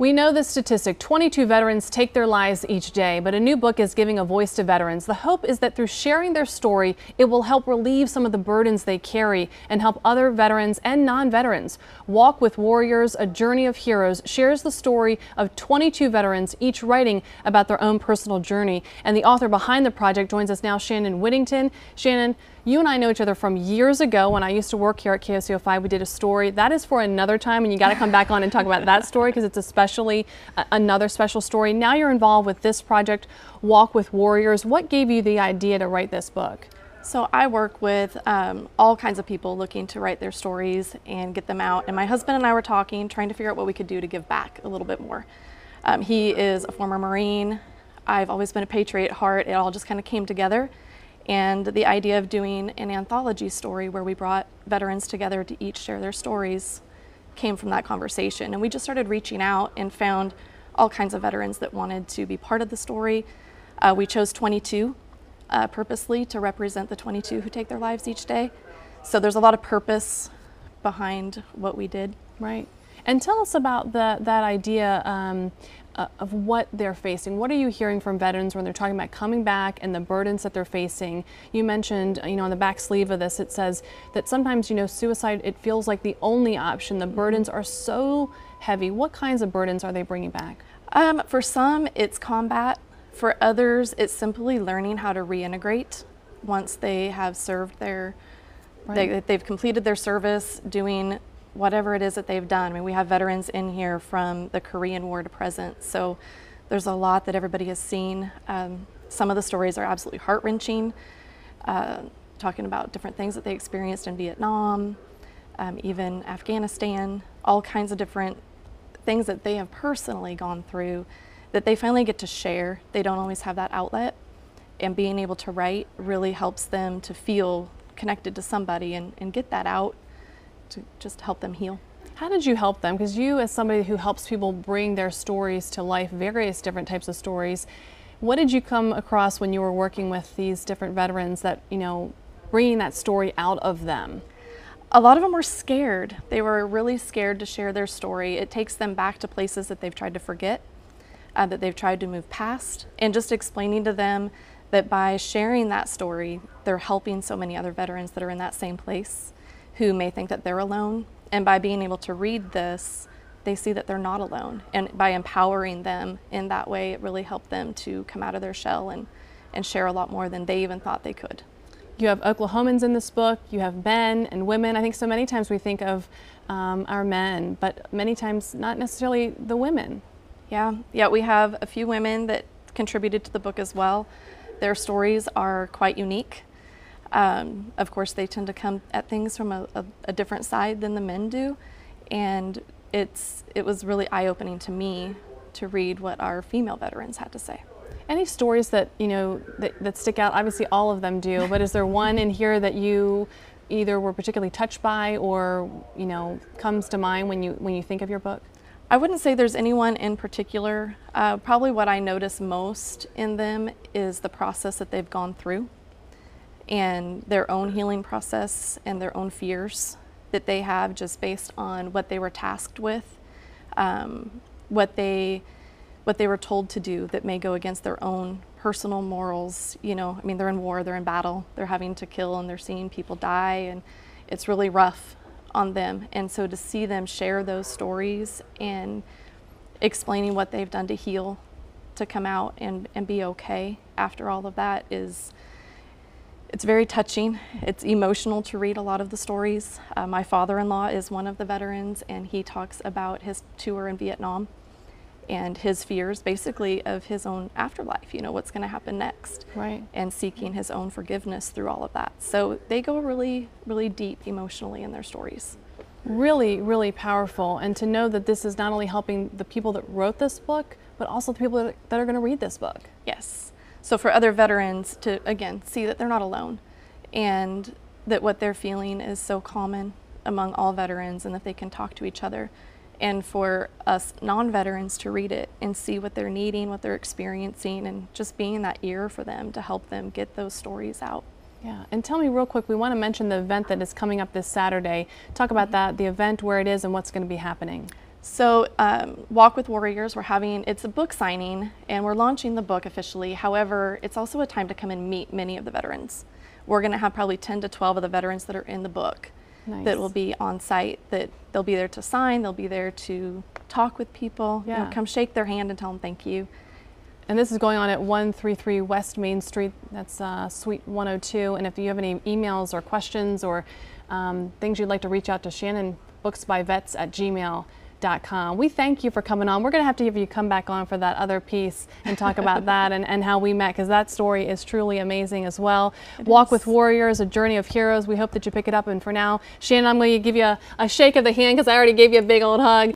We know the statistic, 22 veterans take their lives each day, but a new book is giving a voice to veterans. The hope is that through sharing their story, it will help relieve some of the burdens they carry and help other veterans and non-veterans. Walk with Warriors, A Journey of Heroes shares the story of 22 veterans, each writing about their own personal journey. And the author behind the project joins us now, Shannon Whittington. Shannon, you and I know each other from years ago when I used to work here at KOCO5. We did a story. That is for another time, and you got to come back on and talk about that story because it's especially another special story. Now you're involved with this project, Walk with Warriors. What gave you the idea to write this book? So I work with all kinds of people looking to write their stories and get them out. And my husband and I were talking, trying to figure out what we could do to give back a little bit more. He is a former Marine. I've always been a patriot at heart. It all just kind of came together. And the idea of doing an anthology story where we brought veterans together to each share their stories came from that conversation. And we just started reaching out and found all kinds of veterans that wanted to be part of the story. We chose 22 purposely to represent the 22 who take their lives each day. So there's a lot of purpose behind what we did. Right. And tell us about that idea of what they're facing. What are you hearing from veterans when they're talking about coming back and the burdens that they're facing? You mentioned, on the back sleeve of this, it says that sometimes, suicide, it feels like the only option. The burdens are so heavy. What kinds of burdens are they bringing back? For some, it's combat. For others, it's simply learning how to reintegrate once they have served they've completed their service, doing whatever it is that they've done. I mean, we have veterans in here from the Korean War to present, so there's a lot that everybody has seen. Some of the stories are absolutely heart-wrenching, talking about different things that they experienced in Vietnam, even Afghanistan, all kinds of different things that they have personally gone through that they finally get to share. They don't always have that outlet, and being able to write really helps them to feel connected to somebody and get that out to just help them heal. How did you help them? Because you, as somebody who helps people bring their stories to life, various different types of stories, what did you come across when you were working with these different veterans that, bringing that story out of them? A lot of them were scared. They were really scared to share their story. It takes them back to places that they've tried to forget, that they've tried to move past, and just explaining to them that by sharing that story, they're helping so many other veterans that are in that same place who may think that they're alone. And by being able to read this, they see that they're not alone. And by empowering them in that way, it really helped them to come out of their shell and share a lot more than they even thought they could. You have Oklahomans in this book, you have men and women. I think so many times we think of our men, but many times not necessarily the women. Yeah, we have a few women that contributed to the book as well. Their stories are quite unique. Of course, they tend to come at things from a different side than the men do, and it was really eye-opening to me to read what our female veterans had to say. Any stories that that stick out? Obviously, all of them do, but is there one in here that you either were particularly touched by or comes to mind when you think of your book? I wouldn't say there's anyone in particular. Probably what I notice most in them is the process that they've gone through and their own healing process and their own fears that they have just based on what they were tasked with, what they were told to do that may go against their own personal morals. I mean, they're in war, they're in battle, they're having to kill, and they're seeing people die, and it's really rough on them. And so to see them share those stories and explaining what they've done to heal, to come out and be okay after all of that it's very touching. It's emotional to read a lot of the stories. My father-in-law is one of the veterans, and he talks about his tour in Vietnam and his fears basically of his own afterlife, what's going to happen next. Right. And seeking his own forgiveness through all of that. So they go really, really deep emotionally in their stories. Really, really powerful. And to know that this is not only helping the people that wrote this book, but also the people that are going to read this book. Yes. So for other veterans to, again, see that they're not alone and that what they're feeling is so common among all veterans and that they can talk to each other. And for us non-veterans to read it and see what they're needing, what they're experiencing, and just being that ear for them to help them get those stories out. Yeah, and tell me real quick, we want to mention the event that is coming up this Saturday. Talk about that, the event, where it is, and what's going to be happening. So Walk with Warriors, it's a book signing and we're launching the book officially. However, it's also a time to come and meet many of the veterans. We're going to have probably 10 to 12 of the veterans that are in the book that will be on site, that they'll be there to sign, they'll be there to talk with people, you know, come shake their hand and tell them thank you. And this is going on at 133 West Main Street, that's Suite 102. And if you have any emails or questions or things you'd like to reach out to Shannon, booksbyvets@gmail.com. We thank you for coming on. We're going to have to have you come back on for that other piece and talk about that and how we met, because that story is truly amazing as well. Walk with Warriors, A Journey of Heroes. We hope that you pick it up. And for now, Shannon, I'm going to give you a shake of the hand because I already gave you a big old hug.